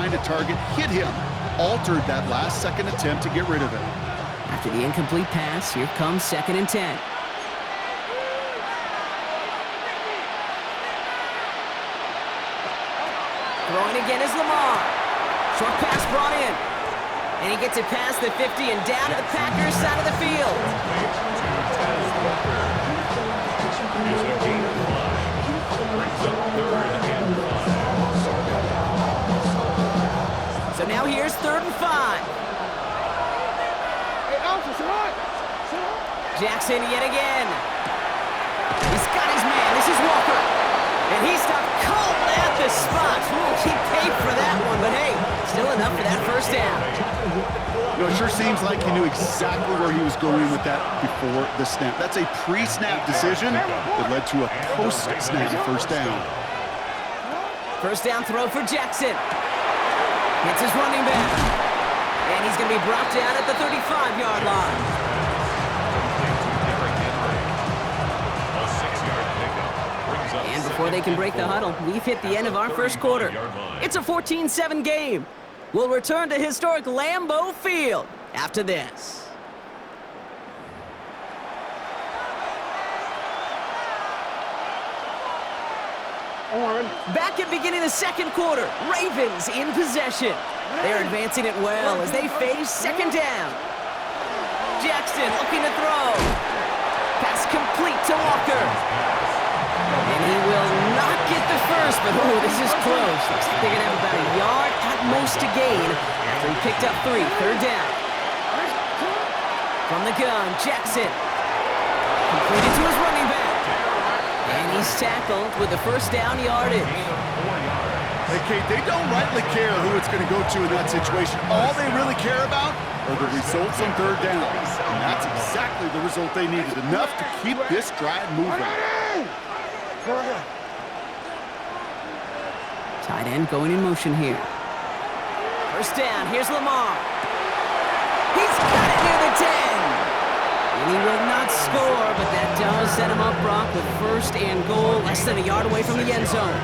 trying to target hit him. Altered that last-second attempt to get rid of it. After the incomplete pass, here comes 2nd and 10. Throwing again is Lamar. Short pass brought in. And he gets it past the 50 and down to the Packers side of the field. So now here's 3rd and 5. Jackson yet again. He's got his man. This is Walker. And he stopped cold at the spot. Ooh, he paid for that one, but hey, still enough for that first down. You know, it sure seems like he knew exactly where he was going with that before the snap. That's a pre-snap decision that led to a post-snap first down. First down throw for Jackson. Hits his running back. And he's going to be brought down at the 35-yard line. And before they can break the huddle, we've hit the end of our first quarter. It's a 14-7 game. We'll return to historic Lambeau Field after this. Back at beginning of the second quarter, Ravens in possession. They're advancing it well as they face 2nd down. Jackson looking to throw. Pass complete to Walker. And he will not get the first, but oh, this is close. Looks like they're going to have about a yard at most to gain after he picked up 3. 3rd down. From the gun, Jackson. Completed to his running back. And he's tackled with the first down yardage. Hey, Kate, they don't rightly care who it's going to go to in that situation. All they really care about are the results on 3rd down. And that's exactly the result they needed. Enough to keep this drive moving. Tight end going in motion here. First down, here's Lamar. He's got it near the 10. And he will not score, but that does set him up, Brock, with 1st and goal, less than a yard away from the end zone.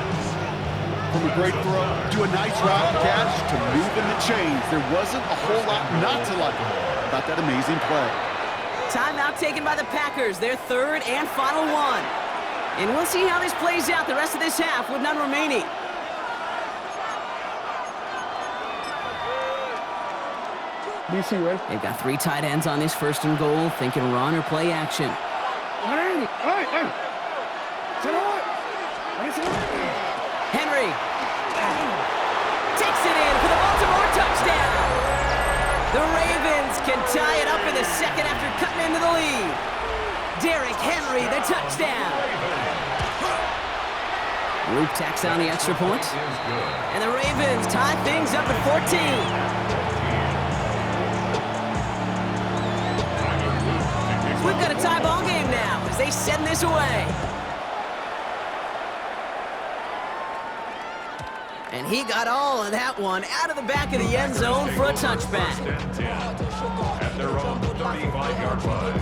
From a great throw to a nice route catch to moving the chains. There wasn't a whole lot not to like about that amazing play. Timeout taken by the Packers, their 3rd and final one. And we'll see how this plays out the rest of this half with none remaining. They've got 3 tight ends on this 1st and goal, thinking run or play action. Henry takes it in for the Baltimore touchdown. The Ravens can tie it up in the 2nd after cutting into the lead. Derrick Henry, the touchdown. Luke tacks on the extra point. And the Ravens tie things up at 14. We've got a tie ball game now as they send this away. And he got all of that one out of the back of the end zone for a touchback. At their own 35-yard line.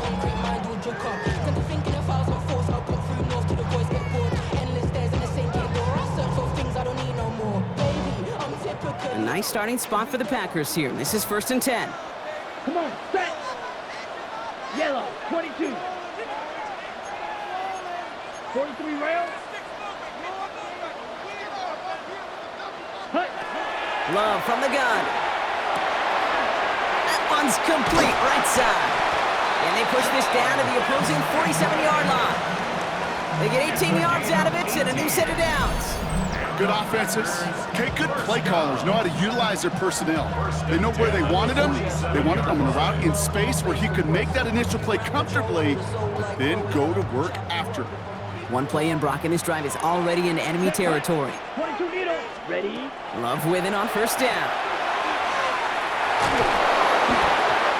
A nice starting spot for the Packers here. This is 1st and 10. Come on, set. Yellow, 22. 43 rail. Love from the gun. That one's complete, right side. And they push this down to the opposing 47-yard line. They get 18 yards out of it and a new set of downs. Good offenses. Okay, good play callers know how to utilize their personnel. They know where they wanted him. They wanted him on a route in space where he could make that initial play comfortably, but then go to work after. One play in, Brock, and this drive is already into enemy territory. 22 needle. Ready? Love with it on first down.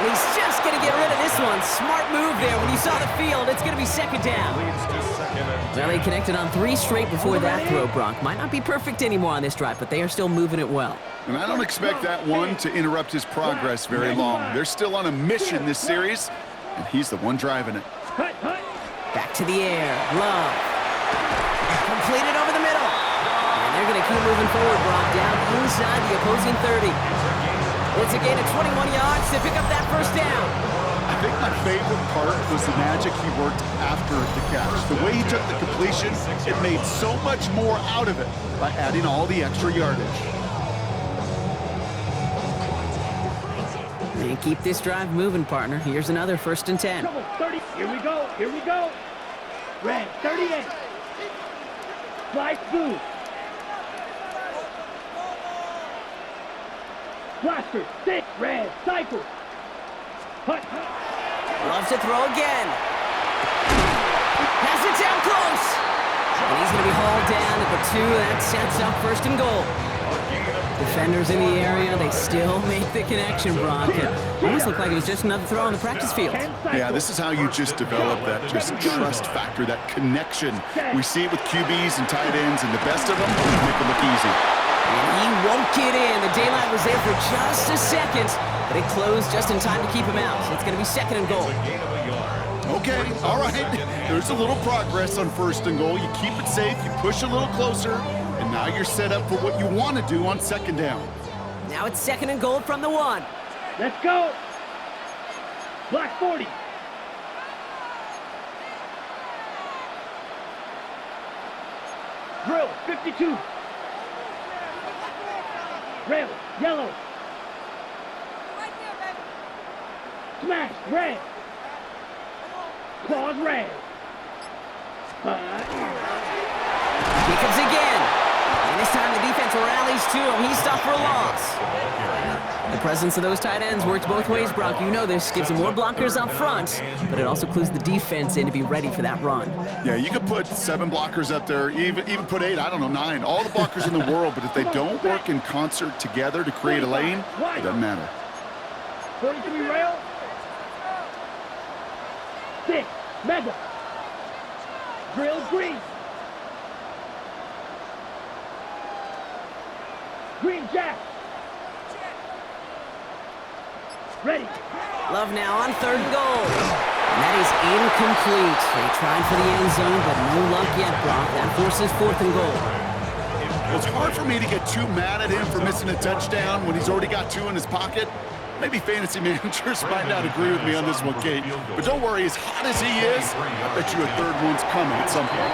He's just going to get rid of this one. Smart move there. When you saw the field, it's going to be 2nd down. Well, they connected on 3 straight before that throw, Brock. Might not be perfect anymore on this drive, but they are still moving it well. And I don't expect that one to interrupt his progress very long. They're still on a mission this series, and he's the one driving it. Back to the air. Love. Completed over the middle. And they're going to they keep moving forward, Brock, down inside the opposing 30. It's a gain of 21 yards to pick up that first down. I think my favorite part was the magic he worked after the catch. The way he took the completion, it made so much more out of it by adding all the extra yardage. And keep this drive moving, partner. Here's another 1st and 10. Trouble, 30. Here we go. Here we go. Red, 38. Fly through. Blaster, 6. Red, cycle. Hut. Loves to throw again. Has it down close. And he's going to be hauled down at the 2. That sets up 1st and goal. Defenders in the area, they still make the connection, Brock. It almost looked like it was just another throw on the practice field. Yeah, this is how you just develop that just trust factor, that connection. We see it with QBs and tight ends, and the best of them make it look easy. And he won't get in. The daylight was there for just a second, but it closed just in time to keep him out. So it's going to be 2nd and goal. Okay, all right. There's a little progress on 1st and goal. You keep it safe, you push a little closer, and now you're set up for what you want to do on 2nd down. Now it's 2nd and goal from the 1. Let's go. Black 40. Drill, 52. Rail, yellow. Smash, red. Claws, red. Here comes again. And this time the defense rallies to him. He's stopped for a loss. The presence of those tight ends works both ways, Brock. You know this. Gives them more blockers up front, but it also clues the defense in to be ready for that run. Yeah, you could put 7 blockers up there, even put 8, I don't know, 9. All the blockers in the world, but if they don't work in concert together to create a lane, it doesn't matter. 43 rail. 6, mega. Drill green. Green jack. Ready. Love now on 3rd and goal. And that is incomplete. They tried for the end zone, but no luck yet, Brock. That forces 4th and goal. Well, it's hard for me to get too mad at him for missing a touchdown when he's already got 2 in his pocket. Maybe fantasy managers might not agree with me on this one, Kate. But don't worry, as hot as he is, I bet you a 3rd one's coming at some point.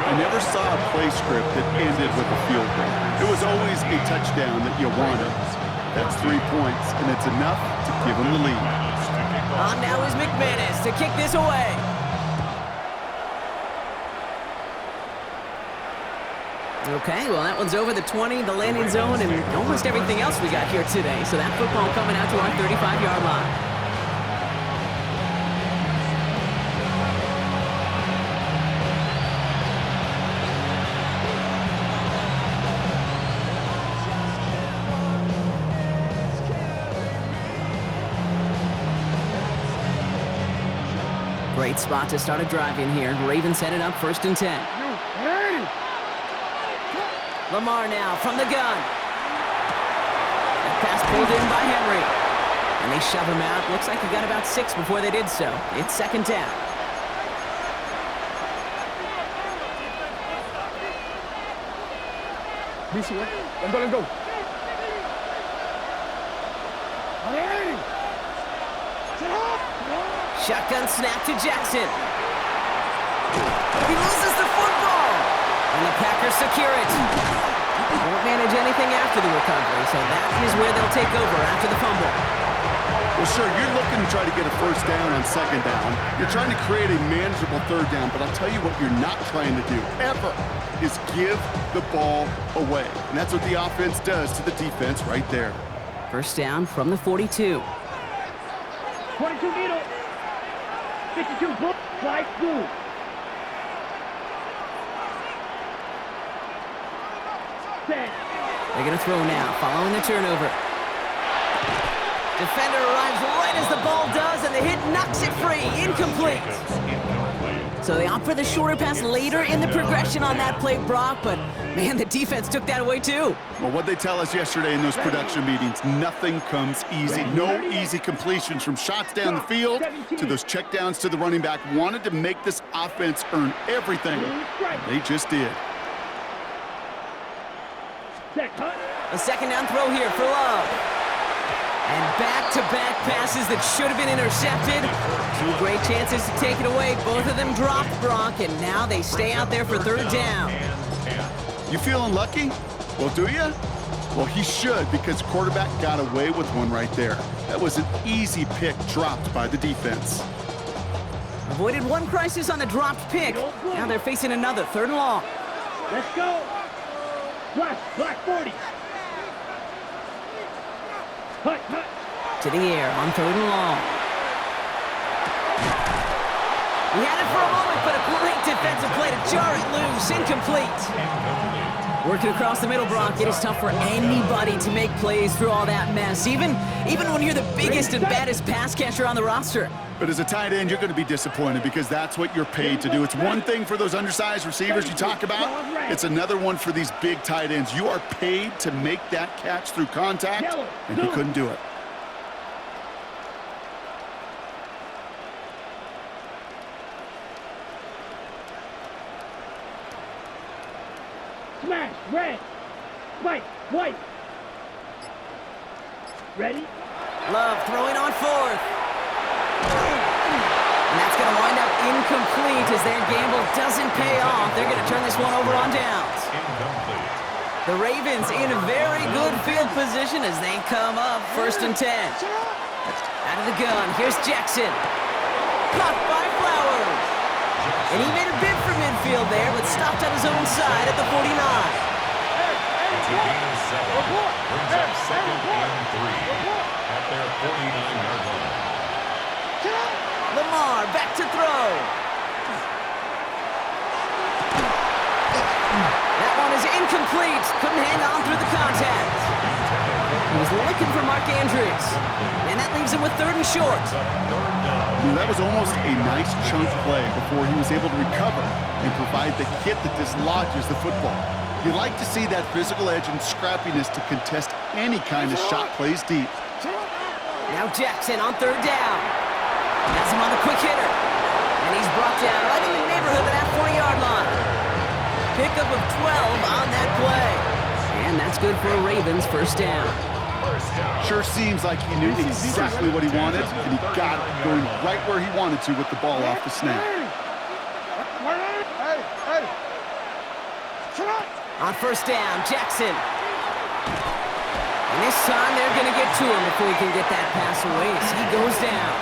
I never saw a play script that ended with a field goal. It was always a touchdown that you wanted. That's 3 points, and it's enough to give him the lead. On now is McManus to kick this away. Okay, well, that one's over the 20, the landing zone, and almost everything else we got here today. So that football coming out to our 35-yard line. Great spot to start a drive in here. Ravens set it up 1st and 10. Lamar now from the gun. That pass pulled in by Henry. And they shove him out. Looks like he got about 6 before they did so. It's 2nd down. Let's go. Shotgun snap to Jackson. He loses the football. And the Packers secure it. Won't manage anything after the recovery, so that is where they'll take over after the fumble. Well, sure, you're looking to try to get a 1st down on 2nd down. You're trying to create a manageable 3rd down, but I'll tell you what you're not trying to do, ever, is give the ball away. And that's what the offense does to the defense right there. 1st down from the 42. 22 needle. 52 book. Slide through. They're going to throw now, following the turnover. Defender arrives right as the ball does, and the hit knocks it free. Incomplete. So they opt for the shorter pass later in the progression on that play, Brock, but, man, the defense took that away, too. Well, what they tell us yesterday in those production meetings, nothing comes easy. No easy completions from shots down the field to those checkdowns to the running back. Wanted to make this offense earn everything. They just did. Set, cut. A second down throw here for Love. And back-to-back passes that should have been intercepted. Two great chances to take it away. Both of them dropped, Brock, and now they stay out there for third down. You feeling lucky? Well, do you? Well, he should, because quarterback got away with one right there. That was an easy pick dropped by the defense. Avoided one crisis on the dropped pick. Now they're facing another, third and long. Let's go. Black 40. Cut. To the air on third and long. He had it for a moment, but a great defensive play to jar it loose. Incomplete. Working across the middle, Brock. It is tough for anybody to make plays through all that mess, even when you're the biggest and baddest pass catcher on the roster. But as a tight end, you're going to be disappointed because that's what you're paid to do. It's one thing for those undersized receivers you talk about. It's another one for these big tight ends. You are paid to make that catch through contact, and he couldn't do it. Smash, red. White. Ready? Love throwing on fourth. And that's going to wind up incomplete as their gamble doesn't pay off. They're going to turn this one over on downs. The Ravens in a very good field position as they come up first and 10. Out of the gun, here's Jackson. Caught by Flowers. And he made a bid for midfield there, but stopped on his own side at the 49. To gain 7, brings up second and 3 at their 49-yard line. Lamar back to throw. That one is incomplete. Couldn't hang on through the contact. He was looking for Mark Andrews. And that leaves him with third and short. That was almost a nice chunk play before he was able to recover and provide the hit that dislodges the football. You like to see that physical edge and scrappiness to contest any kind of shot plays deep. Now Jackson on third down. Has him on the quick hitter. And he's brought down right in the neighborhood of that 40-yard line. Pickup of 12 on that play. And that's good for a Ravens first down. Sure seems like he knew exactly what he wanted, and he got it going right where he wanted to with the ball off the snap. On first down, Jackson. And this time they're going to get to him before he can get that pass away as he goes down.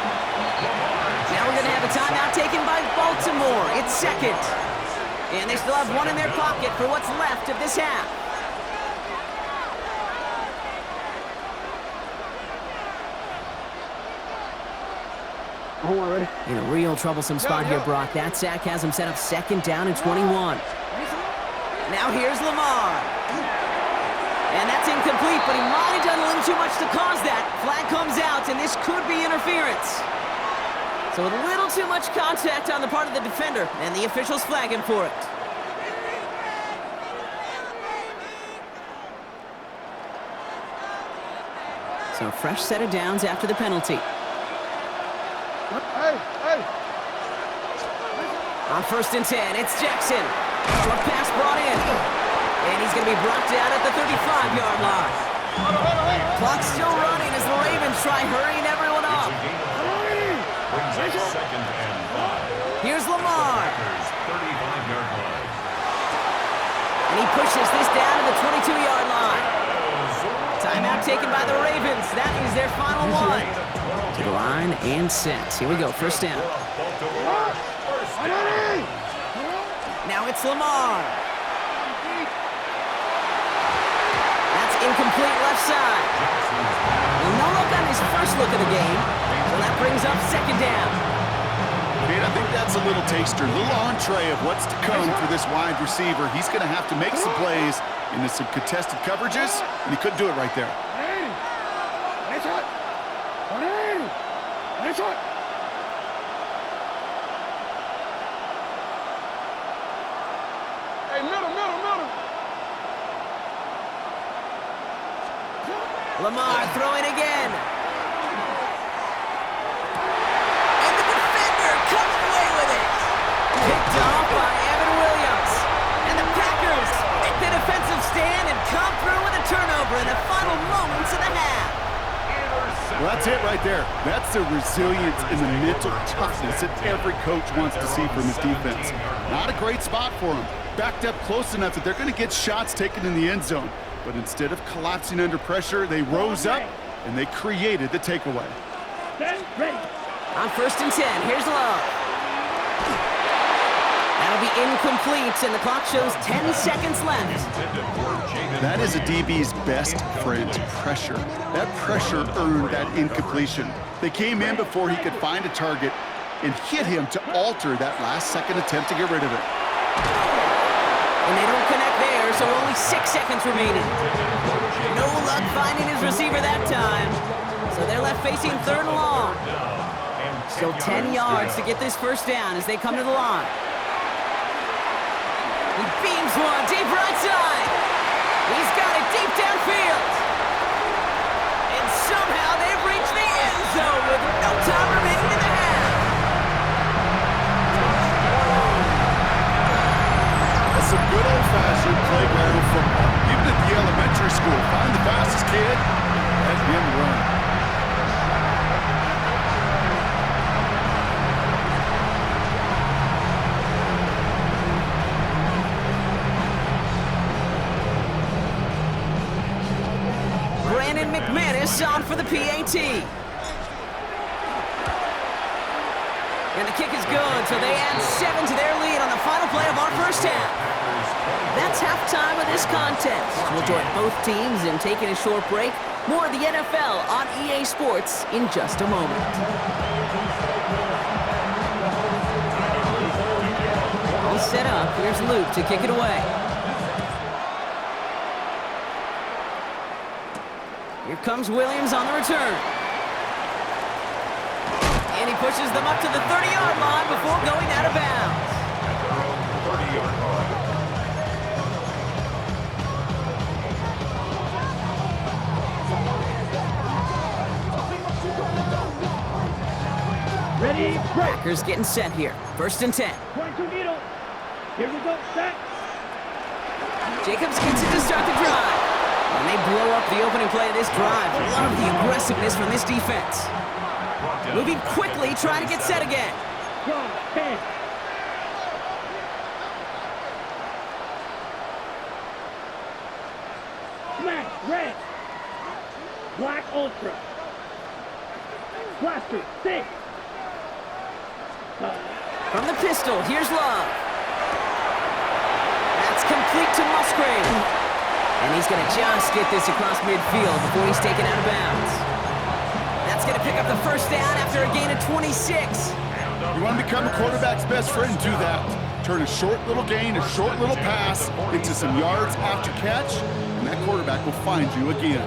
Now we're going to have a timeout taken by Baltimore. It's second. And they still have one in their pocket for what's left of this half. In a real troublesome spot here, Brock. That sack has him set up second down and 21. Now here's Lamar. And that's incomplete, but he might have done a little too much to cause that. Flag comes out, and this could be interference. So a little too much contact on the part of the defender, and the officials flag him for it. So fresh set of downs after the penalty. On first and 10, it's Jackson. Short pass brought in. And he's going to be brought down at the 35-yard line. Clock's still running as the Ravens try hurrying everyone up. Brings up second and 5. Here's Lamar. 35-yard line. And he pushes this down to the 22-yard line. Timeout taken by the Ravens. That is their final one. To the line and set. Here we go, first down. Now it's Lamar. That's incomplete left side. And no look on his first look of the game. So that brings up second down. Man, I think that's a little taster, a little entree of what's to come for this wide receiver. He's going to have to make some plays into some contested coverages, and he couldn't do it right there. Lamar throwing again. And the defender coming away with it. Picked off by Evan Williams. And the Packers make the defensive stand and come through with a turnover in the final moments of the half. Well, that's it right there. That's the resilience and the mental toughness that every coach wants to see from his defense. Not a great spot for him. Backed up close enough that they're going to get shots taken in the end zone. But instead of collapsing under pressure, they rose up and they created the takeaway. Ready. On 1st and 10, here's Love. That'll be incomplete, and the clock shows 10 seconds left. That is a DB's best friend, pressure. That pressure earned that incompletion. They came in before he could find a target and hit him to alter that last-second attempt to get rid of it. And they don't connect there, so only 6 seconds remaining. No luck finding his receiver that time. So they're left facing 3rd and long. Still 10 yards to get this first down as they come to the line. He beams one deep right side. He's got it deep downfield. And somehow they've reached the end zone with no time remaining in the half. That's some good old-fashioned playground football. Even at the elementary school, find the fastest kid, let him run. On for the PAT. And the kick is good, so they add 7 to their lead on the final play of our first half. That's halftime of this contest. We'll join both teams in taking a short break. More of the NFL on EA Sports in just a moment. All set up. Here's Luke to kick it away. Here comes Williams on the return. And he pushes them up to the 30-yard line before going out of bounds. 30-yard line. Ready, break. Packers getting set here. 1st and 10. 22 needle. Here we go, set. Jacobs gets it to start the drive. And they blow up the opening play of this drive. Love the aggressiveness from this defense. Moving quickly, trying to get set again. 10. Smash, red. Black ultra. Blaster, 6. From the pistol, here's Love. That's complete to Musgrave. And he's going to just get this across midfield before he's taken out of bounds. That's going to pick up the first down after a gain of 26. You want to become a quarterback's best friend, do that. Turn a short little gain, a short little pass into some yards after catch, and that quarterback will find you again.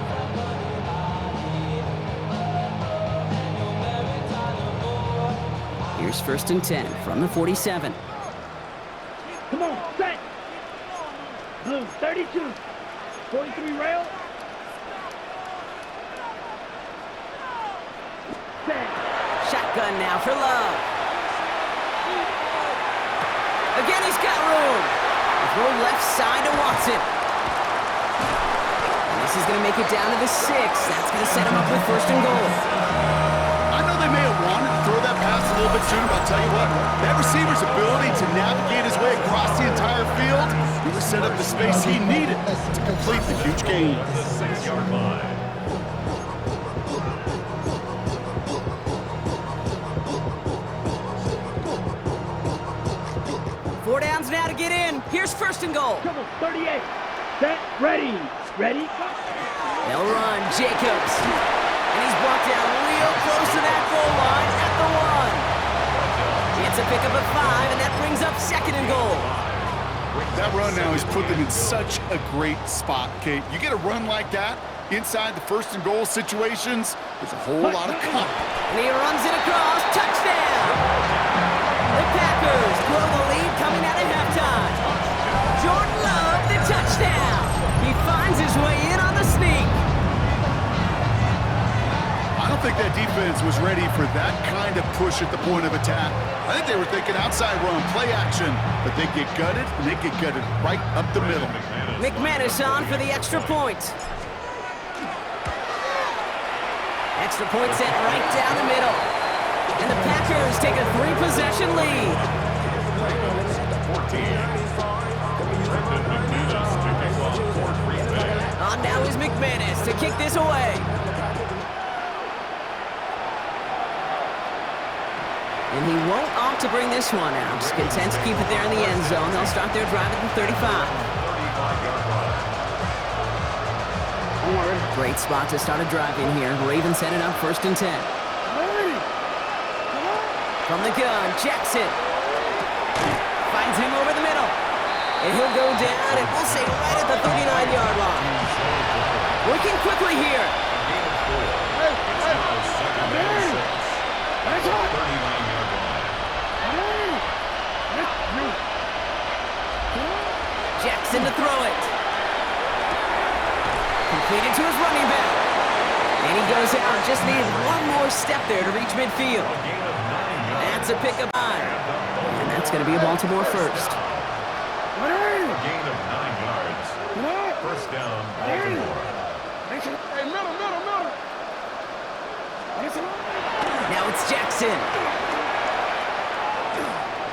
Here's 1st and 10 from the 47. Come on, set. Blue, 32. 43 rail. Set. Shotgun now for Love. Again, he's got room. Throw left side to Watson. And this is going to make it down to the 6. That's going to set him up with 1st and goal. I know they may have wanted to throw that pass a little bit sooner, but I'll tell you what, that receiver's ability to navigate his way across the entire field, he was set up the space he needed to complete the huge gain. The 6-yard line. Four downs now to get in. Here's 1st and goal. Come on, 38. Set, ready. Ready? They'll run Jacobs. And he's brought down real close to that goal line at the 1. Gets a pickup of 5, and that brings up 2nd and goal. That run now has put them in such a great spot, Kate. You get a run like that inside the 1st and goal situations, there's a whole lot of comp. And he runs it across. Touchdown! The Packers grow the lead coming out of halftime. Jordan Love, the touchdown. He finds his way in on the sneak. I don't think that defense was ready for that kind of push at the point of attack. I think they were thinking outside run, play action, but they get gutted, and they get gutted right up the middle. McManus on for the extra point. Extra point sent right down the middle. And the Packers take a 3-possession lead. On now is McManus to kick this away. And he won't opt to bring this one out. Just content to keep it there in the end zone. They'll start their drive at the 35. Great spot to start a drive in here. Ravens set it up 1st and 10. From the gun, Jackson. Finds him over the middle. And he'll go down, and we'll say right at the 39-yard line. Working quickly here. Jackson to throw it. Completed to his running back. And he goes out. Just needed one more step there to reach midfield. That's a pickup line. And that's going to be a Baltimore first. A gain of 9 yards. First down, Baltimore. Hey, middle. Now it's Jackson.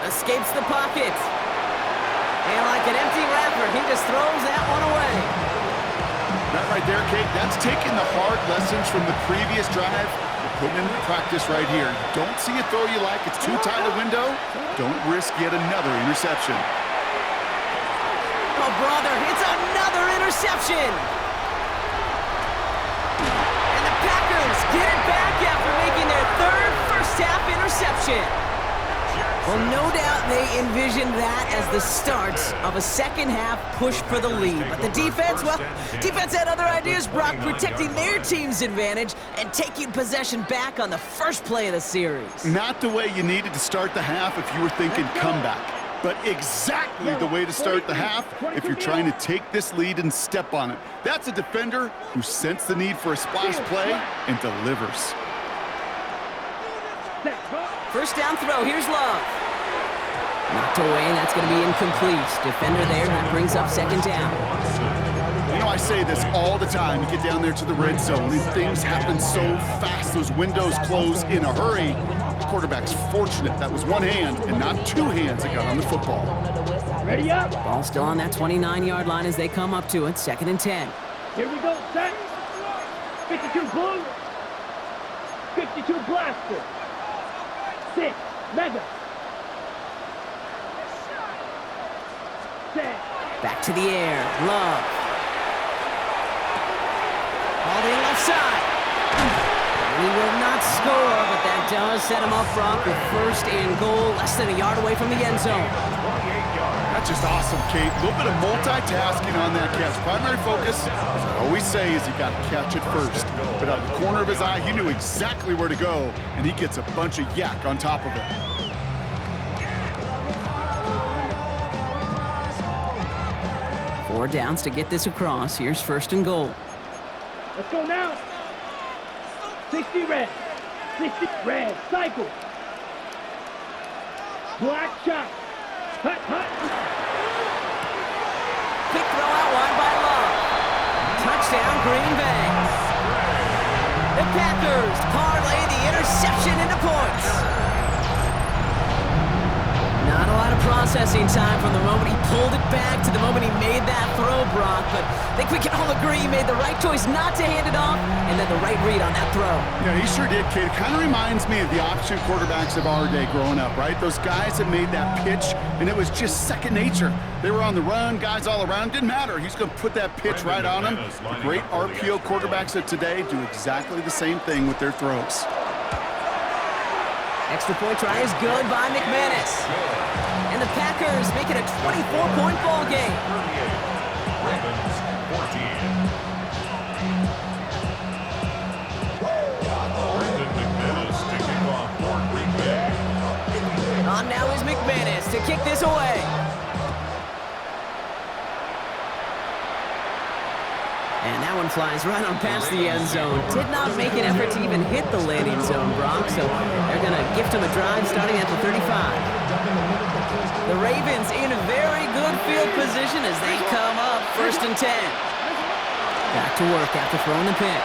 Escapes the pocket. And like an empty wrapper, he just throws that one away. That right there, Kate, that's taking the hard lessons from the previous drive and putting into practice right here. You don't see a throw you like, it's too tight a window. Don't risk yet another interception. Oh, brother, it's another interception. And the Packers get it back after making their 3rd first-half interception. Well, no doubt they envisioned that as the start of a second-half push for the lead. But the defense, well, defense had other ideas, Brock, protecting their team's advantage and taking possession back on the first play of the series. Not the way you needed to start the half if you were thinking comeback, but exactly the way to start the half if you're trying to take this lead and step on it. That's a defender who sensed the need for a splash play and delivers. First down throw, here's Love. Knocked away, that's going to be incomplete. Defender there, that brings up 2nd down. You know, I say this all the time. You get down there to the red zone, and things happen so fast. Those windows close in a hurry. The quarterback's fortunate that was one hand and not 2 hands that got on the football. Ready up. Ball still on that 29-yard line as they come up to it. 2nd and 10. Here we go, set. 52 blue. 52 blaster. 6, mega. Set. Back to the air, Love. Holding left side. He will not score, but that does set him up front with 1st and goal, less than a yard away from the end zone. That's just awesome, Kate. A little bit of multitasking on that catch. Primary focus, as I always say, is you got to catch it first. But out of the corner of his eye, he knew exactly where to go, and he gets a bunch of yak on top of it. Four downs to get this across. Here's 1st and goal. Let's go now. 60 red. 60 red. Cycle. Black shot. Hut, hut. Quick throw out wide by Love. Touchdown, Green Bay. The Packers parlay the interception into points. Not a lot of processing time from the moment he pulled it back to the moment he made that throw, Brock. But I think we can all agree he made the right choice not to hand it off, and then the right read on that throw. Yeah, he sure did, kid. It kind of reminds me of the option quarterbacks of our day growing up, right? Those guys that made that pitch, and it was just second nature. They were on the run, guys all around. Didn't matter. He's going to put that pitch right on them. The great RPO quarterbacks of today do exactly the same thing with their throws. Extra point try is good by McManus. And the Packers make it a 24-point ball game. Ravens 14. Brandon McManus to kick off for Green Bay. On now is McManus to kick this away. And that one one flies right on past the end zone. Did not make an effort to even hit the landing zone, Brock, so they're going to gift him a drive starting at the 35. The Ravens in a very good field position as they come up 1st and 10. Back to work after throwing the pick.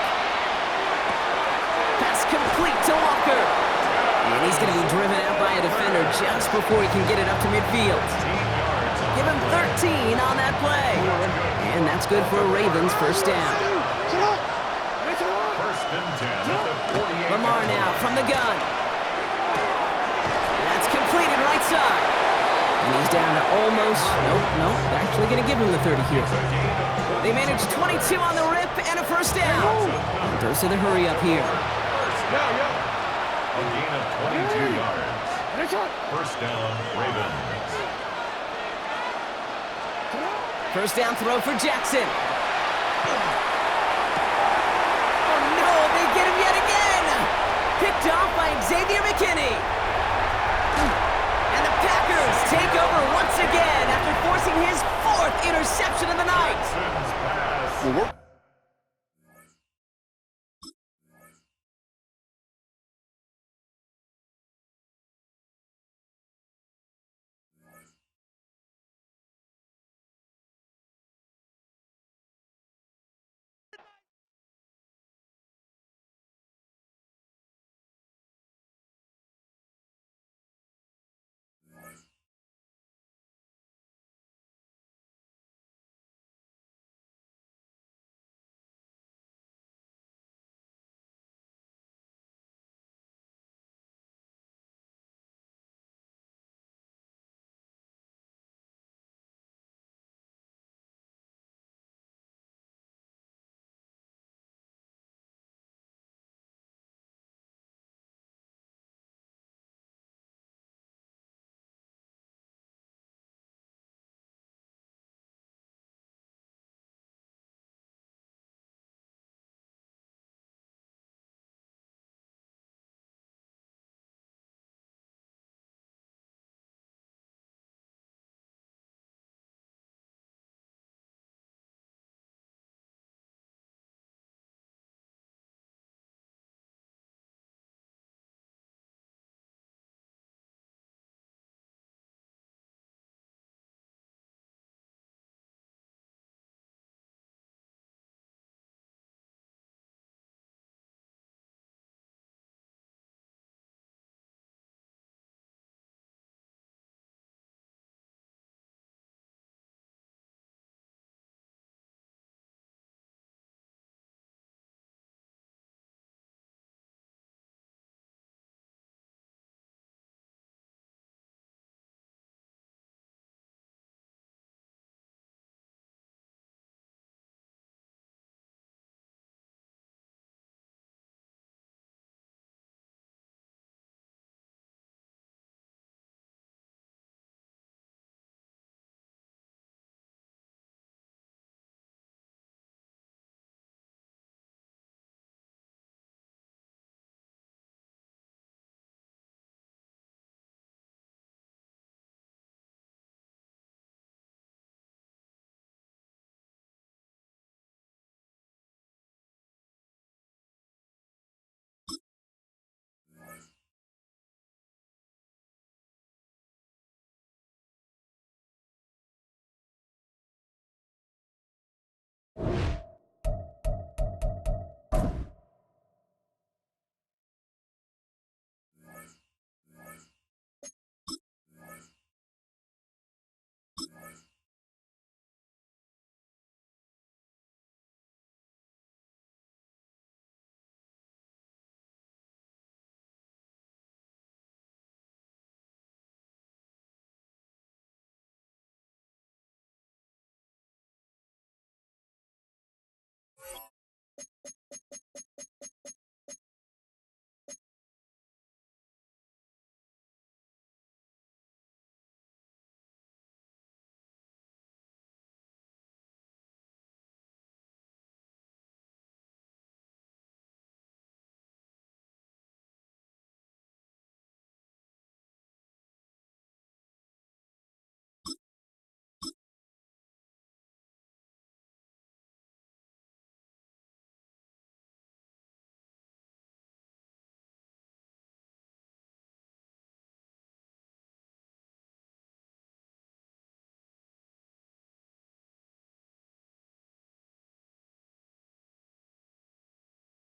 Pass complete to Walker. And he's going to be driven out by a defender just before he can get it up to midfield. Give him 13 on that play. And that's good for a Ravens first down. Lamar now from the gun. That's completed right side. And he's down to almost, nope, actually going to give him the 30 here. They managed 22 on the rip and a first down. And those are the hurry up here. A gain of 22 yards. First down, Ravens. First down throw for Jackson. Oh no, they get him yet again. Picked off by Xavier McKinney. And the Packers take over once again after forcing his 4th interception of the night. Well, we're